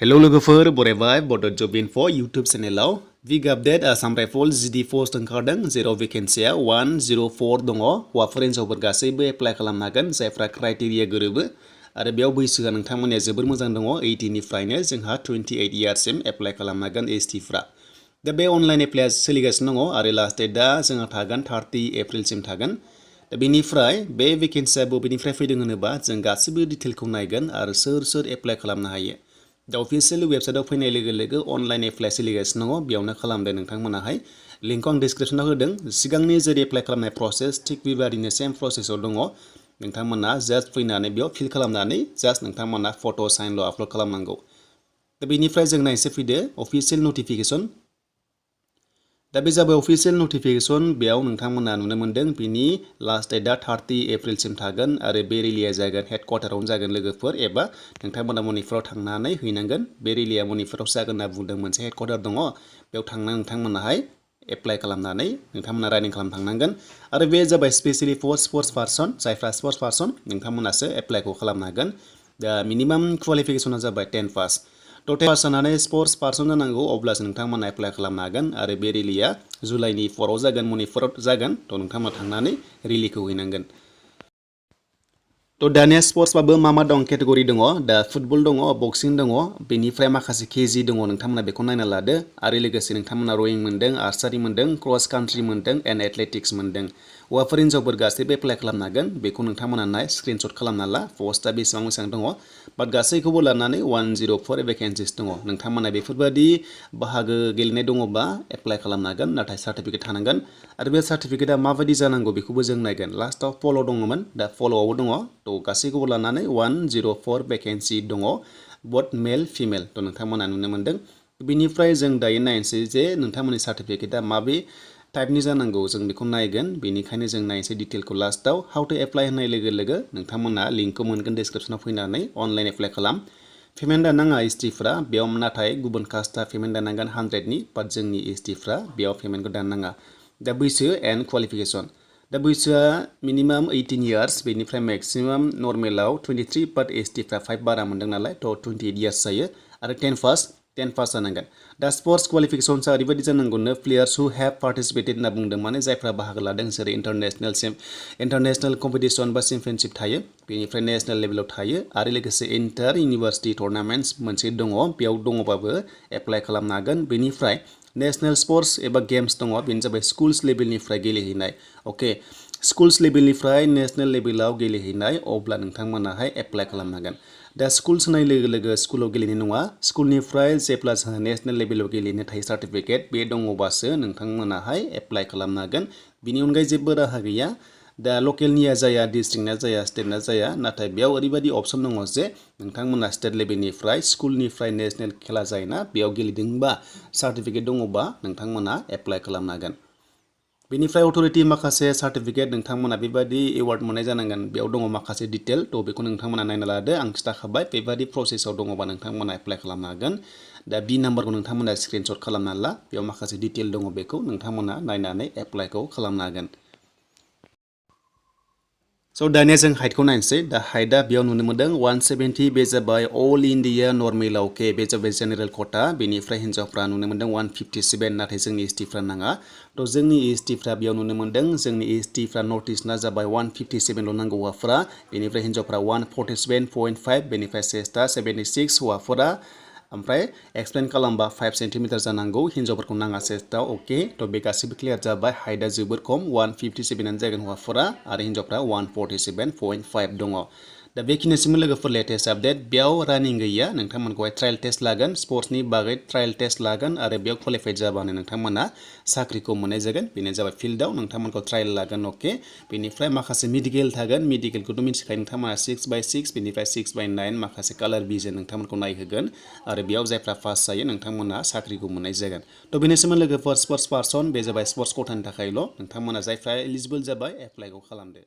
Hello लोगोफोर बरायबाय Bodo Job Info YouTube चेनेलाव Big Update Assam Rifles GD Post ओंखारदों जेराव भेकेन्सिया 104 दङ हौवाफोर हिनजावफोर गासैबो एप्लाइ खालामनो हागोन जायफ्रा क्राइटेरिया गोरोबो आरो बेयाव बैसोआ नोंथांमोननिया जोबोर मोजां दङ 18 निफ्रायनो जोंहा 28 इयार्ससिम एप्लाइ खालामनो हागोन ST फ्रा दा बे अनलाइन एप्लाइआ सोलिगासिनो दङ आरो लास्ट डेटआ जोंहा थागोन 30 एप्रिलसिम थागोन दा बेनिफ्राय बे भेकेन्सिया बबेनिफ्राय फैदों होनोबा जों गासैबो डिटेलखौ नायगोन आरो सोर एप्लाइ खालामनो हायो दा अफिसियेल वेबसाइटआव फैनाय लोगो अनलाइन एप्लाइ सोलिगासिनो दङ बेयावनो खालामदो नोंथांमोनाहाय लिंकखौ आं डिसक्रिप्शनाव होदों सिगांनि जेरै एप्लाइ खालामनाय प्रसेस थिक बेबादिनो सेम प्रसेसआव दङ नोंथांमोना जास्ट फैनानै बेयाव फिल खालामनानै जास्ट नोंथांमोना फट' साइनल' आपल'ड खालामनांगौ दा बेनिफ्राय जों नायसे फैदो अफिसियेल नटिफिकेसन दा बे जाबाय अफिसियेल नटिफिकेसन बेयाव नोंथांमोना नुनो मोनदों बिनि लास्ट डेटआ 30 एप्रिलसिम थागोन आरो बे रिलिया जागोन हेडक्वार्टारावनो जागोन लोगोफोर एबा नोंथांमोना मनिपुराव थांनानै हैनांगोन बे रिलिया मनिपुराव जागोन होनना बुंदों मोनसे हेडक्वार्टार दङ बेयाव थांनानै नोंथांमोनाहाय एप्लाइ खालामनानै नोंथांमोना राइडिं खालामनो थांनांगोन आरो बे जाबाय स्पेसियेलि फर स्पर्ट्स पार्सन जायफ्रा स्पर्ट्स पार्सन नोंथांमोनासो एप्लाइखौ खालामनो हागोन दा मिनिमाम क्वालिफिकेसना जाबाय 10 पास टटेल पार्सनानो स्पर्ट्स पार्सन जानांगौ अब्लासो नोंथांमोना एप्लाइ खालामनो हागोन आरो बे रिलिया जुलाइनि 4आव जागोन मनिपुराव जागोन थ' नोंथांमोना थांनानै रिलिखौ हैनांगोन थ' दानिया स्पर्ट्सबाबो मा दं केटेगरि दङ दा फुटबल दङ बक्सिं दङ बेनिफ्राय माखासे केजि दङ नोंथांमोना बेखौ नायना लादो आरो लोगोसे नोंथांमोना रयिं मोन्दों आर्चारि मोन्दों क्रस कान्ट्रि मोन्दों एन्ड एथलेटिक्स मोन्दों हौवाफोर हिनजावफोर गासैबो एप्लाइ खालामनो हागोन बेखौ नोंथांमोना नाय स्क्रिनशट खालामना ला पस्टआ बेसेबां दङ बाट गासैखौबो लानानै 104 भेकेन्सिस दङ नोंथांमोना बेफोरबायदि बाहागो गेलेनाय दङबा एप्लाइ खालामनो हागोन नाथाय सार्टिफिकेट थानांगोन आरो बे सार्टिफिकेटआ माबायदि जानांगौ बेखौबो जों नायगोन लास्टआव फल' दङमोन दा फल'आवबो दङ थ' गासैखौबो लानानै 104 भेकेन्सि दङ बथ मेल फिमेल थ' नोंथांमोना नुनो मोनदों बेनिफ्राय जों दायो नायनोसै जे नोंथांमोननि सार्टिफिकेटआ माबे टाइपनि जानांगौ जों बेखौ नायगोन बेनिखायनो जों नायनोसै डिटेलखौ लास्टआव हाउ टु एप्लाइ होननाय लोगो नोंथांमोना लिंकखौ मोनगोन डिसक्रिप्शनाव फैनानै अनलाइन एप्लाइ खालाम पेमेन्ट दानाङा एसटिफ्रा बेयाव नाथाय गुबुन कास्टआ पेमेन्ट दानांगोन 100नि बाट जोंनि एसटिफ्रा बेयाव पेमेन्टखौ दाननाङा दा बैसो एन्ड क्वालिफिकेसन दा बैसोआ मिनिमाम 18 इयार्स बेनिफ्राय मेक्सिमाम नर्मेलाव 23 बाट एसटिफ्रा 5 बारा मोनदों नालाय थ' 28 इयार्स जायो आरो 10 पास जानांगोन दा स्पर्ट्स क्वालिफिकेसनसा ओरैबायदि जानांगौनो प्लेयार्स हु हेभ पार्टिसिपेटेड होनना बुंदों माने जायफ्रा बाहागो लादों जेरै इन्टारनेसनेल कम्पिटिसन बा चेम्पियनशिप थायो बेनिफ्राय नेशनेल लेभेलाव थायो आरो लोगोसे इन्टार इउनिभार्सिटि टुर्नामेन्ट्स मोनसे दङ बेयाव दङबाबो एप्लाइ खालामनो हागोन बेनिफ्राय नेशनेल स्पर्ट्स एबा गेम्स दङ बेनो जाबाय स्कुल्स लेभेलनिफ्राय गेलेहैनाय अके स्कुल्स लेभेलनिफ्राय नेशनेल लेभेलाव गेलेहैनाय अब्ला नोंथांमोनाहाय एप्लाइ खालामनो हागोन दा स्कुल्स होनाय लोगो स्कुलाव गेलेनाय नङा स्कुलनिफ्राय जेब्ला जोंहा नेशनेल लेभेलाव गेलेनो थायो सार्टिफिकेट बे दङबासो नोंथांमोनाहाय एप्लाइ खालामनो हागोन बिनि अनगायै जेबो राहा गैया दा लकेलनिया जाया डिस्ट्रिक्टना जाया स्टेटना जाया नाथाय बेयाव ओरैबायदि अपसन दङ जे नोंथांमोना स्टेट लेभेलनिफ्राय स्कुलनिफ्राय नेशनेल खेला जायोना बेयाव गेलेदोंबा सार्टिफिकेट दङबा नोंथांमोना एप्लाइ खालामनो हागोन बेनिफ्राय अथ'रिटि माखासे सार्टिफिकेट नोंथांमोना बेबायदि एवार्ड मोननाय जानांगोन बेयाव दङ माखासे डिटेल थ' बेखौ नोंथांमोना नायना लादो आं खिथाखाबाय बेबायदि प्रसेसआव दङबा नोंथांमोना एप्लाइ खालामनो हागोन दा बि नाम्बारखौ नोंथांमोना स्क्रिनशट खालामना ला बेयाव माखासे डिटेल दङ बेखौ नोंथांमोना नायनानै एप्लाइखौ खालामनो हागोन स' दानिया जों हाइटखौ नायनोसै दा हाइटआ बेयाव नुनो मोनदों 170 बे जाबाय अल इन्डिया नर्मेलाव के बे जाबाय जेनेरेल खथा बेनिफ्राय हिन्जावफ्रा नुनो मोनदों 157 नाथाय जोंनि एसटिफ्रा नाङा थ' जोंनि एसटिफ्रा बेयाव नुनो मोनदों जोंनि एसटिफ्रा नर्थ इस्टना जाबाय 157ल' नांगौ हौवाफोरा बेनिफ्राय हिन्जावफ्रा 147.5 बेनिफ्राय चेस्टआ 76 हौवाफोरा ओमफ्राय एक्सप्लेन खालामबा 5 सेन्टिमिटार जानांगौ हिन्जावफोरखौ नाङा चेस्टआव अके थ' बे गासिबो क्लियार जाबाय हाइटआ जोबोर खम 157आनो जागोन हौवाफोरा आरो हिन्जावफ्रा 147.5 दङ दा बेखिनिसिम लोगोफोर लेटेस्ट आपडेट बेयाव रानिं गैया नोंथांमोनखौहाय ट्रायल टेस्ट लागोन स्पर्ट्सनि बागै ट्रायल टेस्ट लागोन आरो बेयाव क्वालिफाइड जाबानो नोंथांमोना साख्रिखौ मोननाय जागोन बेनो जाबाय फिल्डआव नोंथांमोनखौ ट्रायल लागोन अके बेनिफ्राय माखासे मेडिकेल थागोन मेडिकेलखौथ' मिथिखायो नोंथांमोना 6/6 बेनिफ्राय 6/9 माखासे कालार भिजन नोंथांमोनखौ नायहोगोन आरो बेयाव जायफ्रा पास जायो नोंथांमोना साख्रिखौ मोननाय जागोन थ' बेनिसिम लोगोफोर स्पर्ट्स पार्सन बे जाबाय स्पर्ट्स खथानि थाखायल' नोंथांमोना जायफ्रा एलिजिबोल जाबाय एप्लाइखौ खालामदो